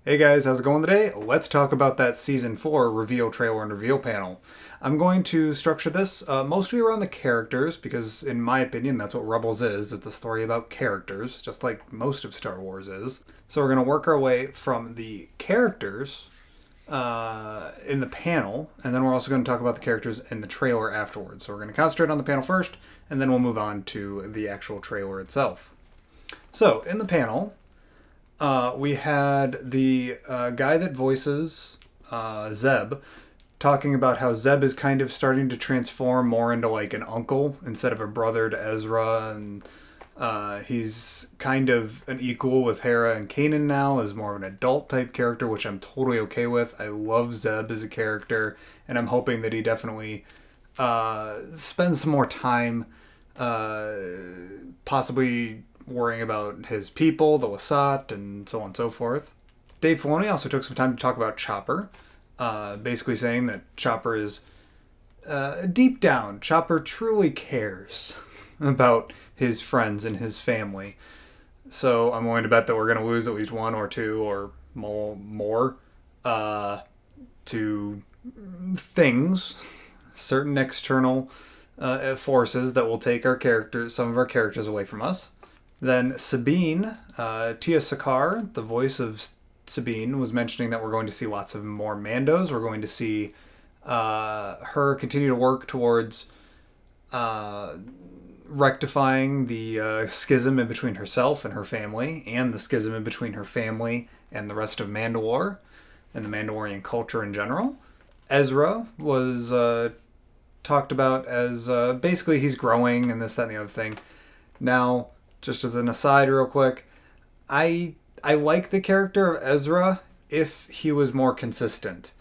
Hey guys, how's it going today? Let's talk about that season 4 reveal trailer and reveal panel. I'm going to structure this mostly around the characters because, in my opinion, that's what Rebels is. It's a story about characters, just like most of Star Wars is. So we're going to work our way from the characters in the panel, and then we're also going to talk about the characters in the trailer afterwards. So we're going to concentrate on the panel first, and then we'll move on to the actual trailer itself. So, in the panel, we had the guy that voices Zeb talking about how Zeb is kind of starting to transform more into like an uncle instead of a brother to Ezra, and he's kind of an equal with Hera and Kanan now as more of an adult type character, which I'm totally okay with. I love Zeb as a character, and I'm hoping that he definitely spends some more time possibly worrying about his people, the Lasat, and so on and so forth. Dave Filoni also took some time to talk about Chopper, basically saying that Chopper is, deep down, Chopper truly cares about his friends and his family. So I'm willing to bet that we're going to lose at least one or two or more to things, certain external forces that will take some of our characters away from us. Then Sabine, Tia Sakar, the voice of Sabine, was mentioning that we're going to see lots of more Mandos. We're going to see her continue to work towards rectifying the schism in between herself and her family, and the schism in between her family and the rest of Mandalore and the Mandalorian culture in general. Ezra was talked about as basically he's growing and this, that, and the other thing. Now, just as an aside real quick, I like the character of Ezra if he was more consistent.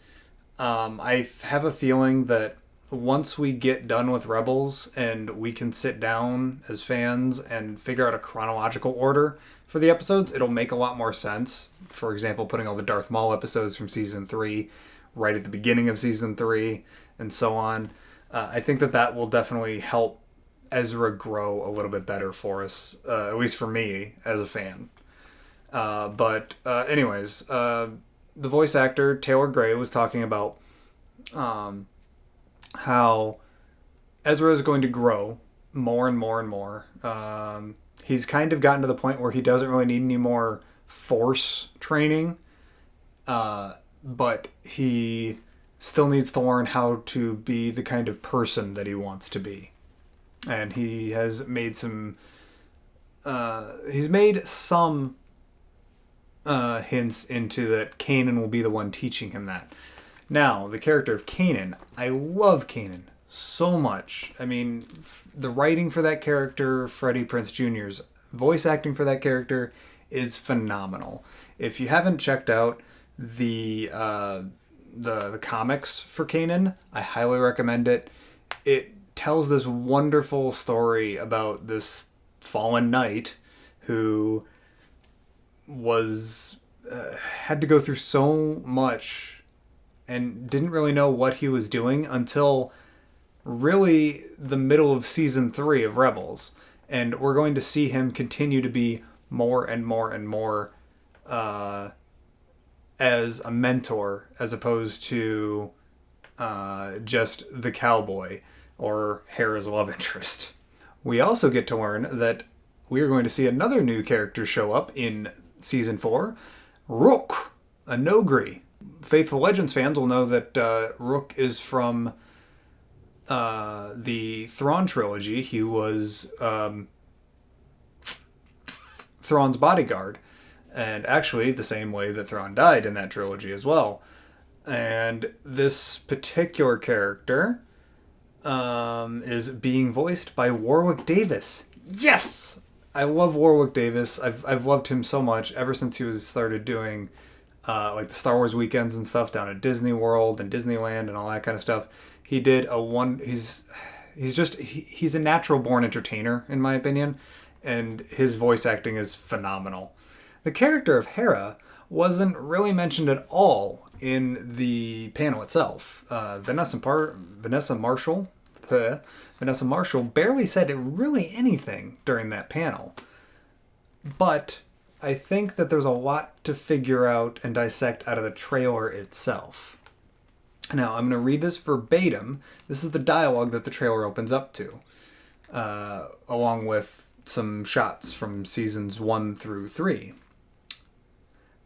I have a feeling that once we get done with Rebels and we can sit down as fans and figure out a chronological order for the episodes, it'll make a lot more sense. For example, putting all the Darth Maul episodes from Season 3 right at the beginning of Season 3 and so on. I think that will definitely help Ezra grow a little bit better for us, at least for me as a fan. But anyways, the voice actor Taylor Gray was talking about how Ezra is going to grow more and more and more. He's kind of gotten to the point where he doesn't really need any more Force training, but he still needs to learn how to be the kind of person that he wants to be. And he has made some hints into that Kanan will be the one teaching him that. Now, the character of Kanan, I love Kanan so much. I mean, the writing for that character, Freddie Prinze Jr.'s voice acting for that character is phenomenal. If you haven't checked out the comics for Kanan, I highly recommend it. It tells this wonderful story about this fallen knight who was had to go through so much and didn't really know what he was doing until really the middle of season 3 of Rebels. And we're going to see him continue to be more and more and more as a mentor as opposed to just the cowboy or Hera's love interest. We also get to learn that we are going to see another new character show up in Season 4, Rook, a Nogri. Faithful Legends fans will know that Rook is from the Thrawn trilogy. He was Thrawn's bodyguard, and actually the same way that Thrawn died in that trilogy as well. And this particular character is being voiced by Warwick Davis. Yes! I love Warwick Davis. I've loved him so much ever since he was started doing like the Star Wars weekends and stuff down at Disney World and Disneyland and all that kind of stuff. He did he's a natural born entertainer in my opinion, and his voice acting is phenomenal. The character of Hera wasn't really mentioned at all in the panel itself. Vanessa Marshall barely said really anything during that panel. But I think that there's a lot to figure out and dissect out of the trailer itself. Now, I'm going to read this verbatim. This is the dialogue that the trailer opens up to, along with some shots from seasons 1 through 3.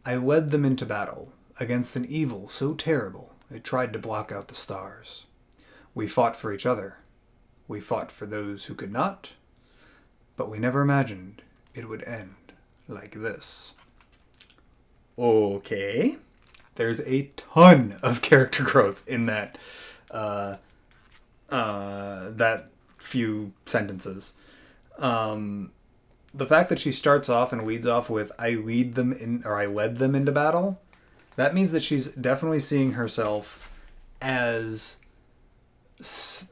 I led them into battle against an evil so terrible it tried to block out the stars. We fought for each other. We fought for those who could not, but we never imagined it would end like this. Okay. There's a ton of character growth in that that few sentences. The fact that she starts off and leads off with I led them into battle, that means that she's definitely seeing herself as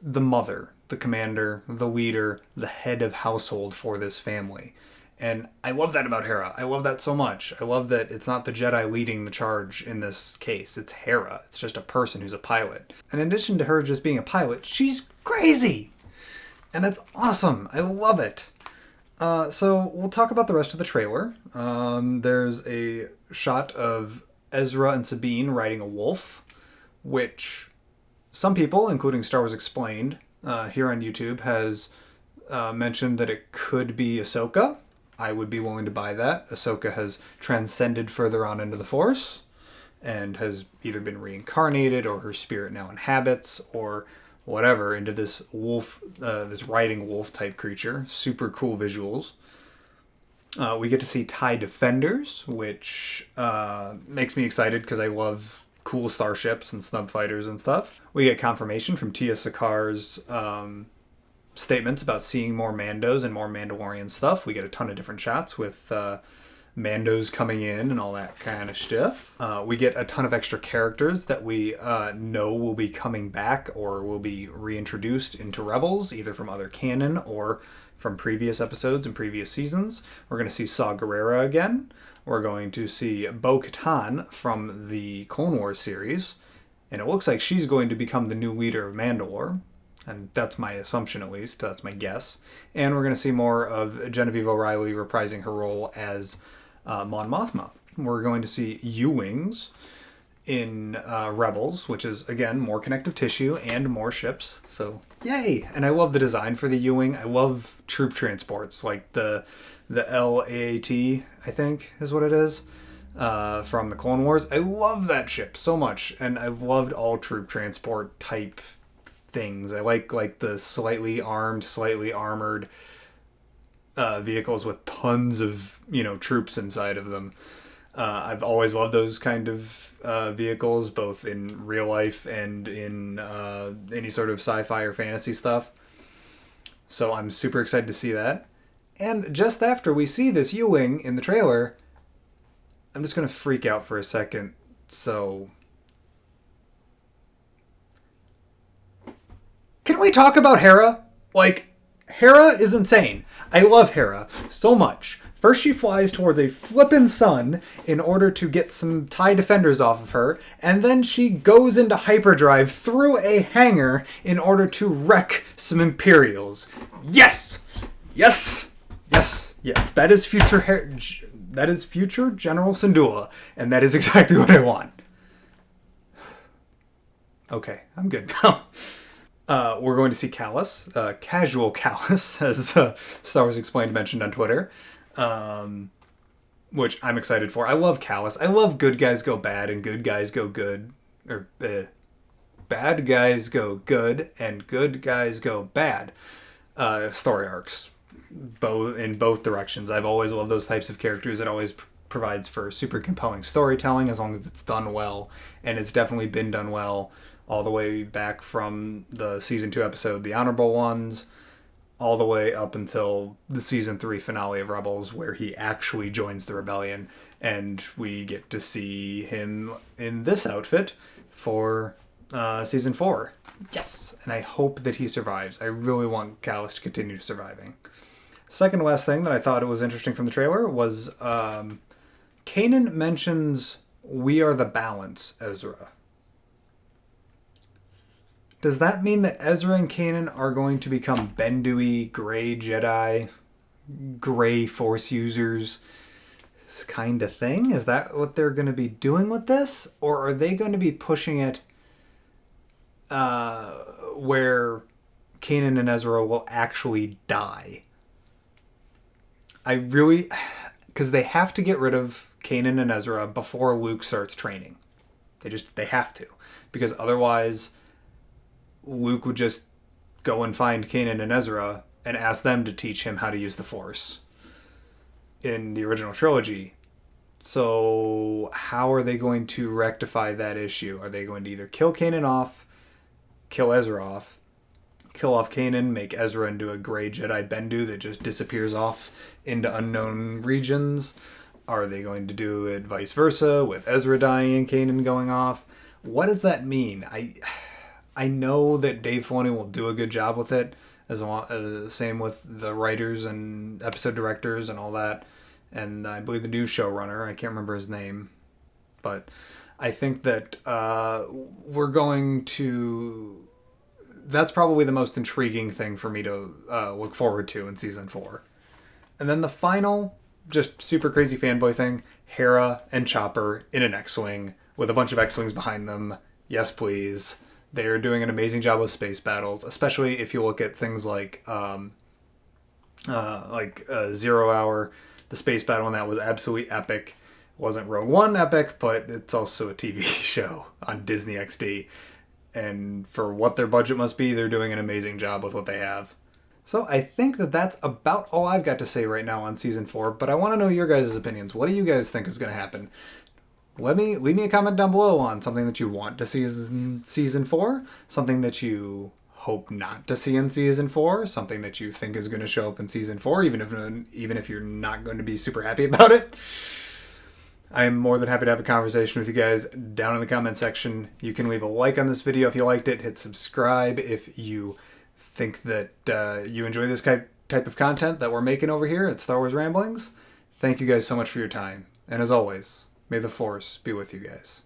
the mother, the commander, the leader, the head of household for this family. And I love that about Hera. I love that so much. I love that it's not the Jedi leading the charge in this case. It's Hera. It's just a person who's a pilot. And in addition to her just being a pilot, she's crazy. And that's awesome. I love it. So we'll talk about the rest of the trailer. There's a shot of Ezra and Sabine riding a wolf, which some people, including Star Wars Explained, here on YouTube, has mentioned that it could be Ahsoka. I would be willing to buy that. Ahsoka has transcended further on into the Force and has either been reincarnated or her spirit now inhabits or whatever into this wolf, this riding wolf type creature. Super cool visuals. We get to see TIE Defenders, which makes me excited because I love cool starships and snub fighters and stuff. We get confirmation from Tia Sakar's statements about seeing more Mandos and more Mandalorian stuff. We get a ton of different shots with Mandos coming in and all that kind of stuff. We get a ton of extra characters that we know will be coming back or will be reintroduced into Rebels, either from other canon or from previous episodes and previous seasons. We're going to see Saw Gerrera again. We're going to see Bo-Katan from the Clone Wars series. And it looks like she's going to become the new leader of Mandalore. And that's my assumption, at least. That's my guess. And we're going to see more of Genevieve O'Reilly reprising her role as Mon Mothma. We're going to see U-Wings in Rebels, which is, again, more connective tissue and more ships. So, yay! And I love the design for the U-Wing. I love troop transports, like the LAAT, I think, is what it is, from the Clone Wars. I love that ship so much, and I've loved all troop transport type things. I like the slightly armed, slightly armored vehicles with tons of, troops inside of them. I've always loved those kind of vehicles, both in real life and in any sort of sci-fi or fantasy stuff. So I'm super excited to see that. And just after we see this U-Wing in the trailer, I'm just going to freak out for a second. So can we talk about Hera? Hera is insane. I love Hera so much. First she flies towards a flippin' sun in order to get some TIE Defenders off of her, and then she goes into hyperdrive through a hangar in order to wreck some Imperials. Yes! Yes! Yes! Yes! That is future General Syndulla, and that is exactly what I want. Okay, I'm good now. We're going to see Kallus, casual Kallus, as Star Wars Explained mentioned on Twitter, which I'm excited for. I love Kallus. I love good guys go bad and good guys go good, or bad guys go good and good guys go bad story arcs, in both directions. I've always loved those types of characters. It always provides for super compelling storytelling as long as it's done well, and it's definitely been done well. All the way back from the Season 2 episode, The Honorable Ones, all the way up until the Season 3 finale of Rebels, where he actually joins the rebellion, and we get to see him in this outfit for Season 4. Yes! And I hope that he survives. I really want Kallus to continue surviving. Second to last thing that I thought it was interesting from the trailer was Kanan mentions, "We are the balance, Ezra." Does that mean that Ezra and Kanan are going to become Bendu-y, gray Jedi, gray Force users, kind of thing? Is that what they're going to be doing with this? Or are they going to be pushing it where Kanan and Ezra will actually die? I really... Because they have to get rid of Kanan and Ezra before Luke starts training. They have to. Because otherwise, Luke would just go and find Kanan and Ezra and ask them to teach him how to use the Force in the original trilogy. So how are they going to rectify that issue? Are they going to either kill Kanan off, kill Ezra off, kill off Kanan, make Ezra into a gray Jedi Bendu that just disappears off into unknown regions? Are they going to do it vice versa, with Ezra dying and Kanan going off? What does that mean? I know that Dave Filoni will do a good job with it, same with the writers and episode directors and all that. And I believe the new showrunner, I can't remember his name, but I think that we're going to... That's probably the most intriguing thing for me to look forward to in season 4. And then the final, just super crazy fanboy thing, Hera and Chopper in an X-Wing with a bunch of X-Wings behind them. Yes, please. They are doing an amazing job with space battles, especially if you look at things like 0 Hour. The space battle in that was absolutely epic. It wasn't Rogue One epic, but it's also a TV show on Disney XD. And for what their budget must be, they're doing an amazing job with what they have. So I think that that's about all I've got to say right now on season 4, but I want to know your guys' opinions. What do you guys think is going to happen? Leave me a comment down below on something that you want to see in season 4, something that you hope not to see in season 4, something that you think is going to show up in season 4, even if you're not going to be super happy about it. I'm more than happy to have a conversation with you guys down in the comment section. You can leave a like on this video if you liked it. Hit subscribe if you think that you enjoy this type of content that we're making over here at Star Wars Ramblings. Thank you guys so much for your time. And as always, may the Force be with you guys.